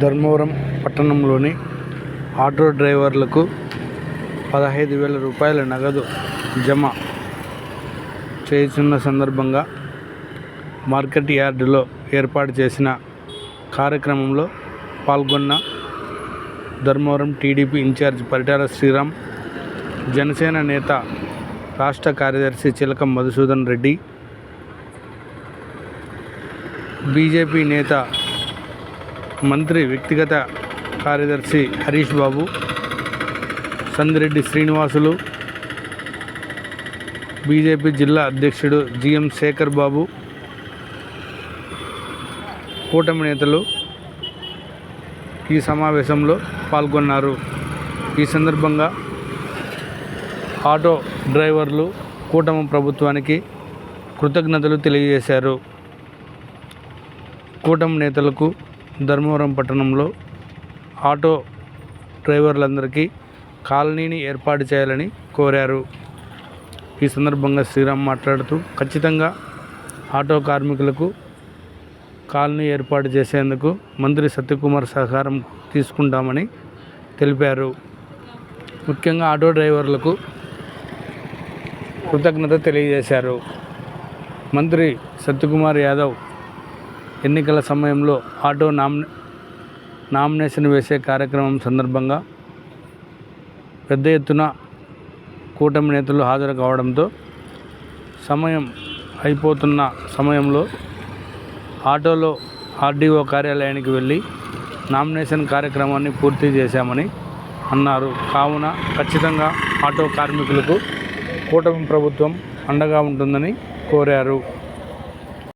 ధర్మవరం పట్టణంలోని ఆటో డ్రైవర్లకు 15,000 రూపాయల నగదు జమ చేస్తున్న సందర్భంగా మార్కెట్ యార్డులో ఏర్పాటు చేసిన కార్యక్రమంలో పాల్గొన్న ధర్మవరం టీడీపీ ఇన్ఛార్జ్ పరిటాల శ్రీరామ్, జనసేన నేత రాష్ట్ర కార్యదర్శి చిలక మధుసూదన్ రెడ్డి, బీజేపీ నేత మంత్రి వ్యక్తిగత కార్యదర్శి హరీష్ బాబు, సందిరెడ్డి శ్రీనివాసులు, బీజేపీ జిల్లా అధ్యక్షుడు జిఎం శేఖర్ బాబు, కూటమి నేతలు ఈ సమావేశంలో పాల్గొన్నారు. ఈ సందర్భంగా ఆటో డ్రైవర్లు కూటమి ప్రభుత్వానికి కృతజ్ఞతలు తెలియజేశారు. కూటమి నేతలకు ధర్మవరం పట్టణంలో ఆటో డ్రైవర్లందరికీ కాలనీని ఏర్పాటు చేయాలని కోరారు. ఈ సందర్భంగా శ్రీరామ్ మాట్లాడుతూ, ఖచ్చితంగా ఆటో కార్మికులకు కాలనీ ఏర్పాటు చేసేందుకు మంత్రి సత్యకుమార్ సహకారం తీసుకుంటామని తెలిపారు. ముఖ్యంగా ఆటో డ్రైవర్లకు కృతజ్ఞత తెలియజేశారు. మంత్రి సత్యకుమార్ యాదవ్ ఎన్నికల సమయంలో ఆటో నామినేషన్ వేసే కార్యక్రమం సందర్భంగా పెద్ద ఎత్తున కూటమి నేతలు హాజరు కావడంతో సమయం అయిపోతున్న సమయంలో ఆటోలో ఆర్డీఓ కార్యాలయానికి వెళ్ళి నామినేషన్ కార్యక్రమాన్ని పూర్తి చేశామని అన్నారు. కావున ఖచ్చితంగా ఆటో కార్మికులకు కూటమి ప్రభుత్వం అండగా ఉంటుందని కోరారు.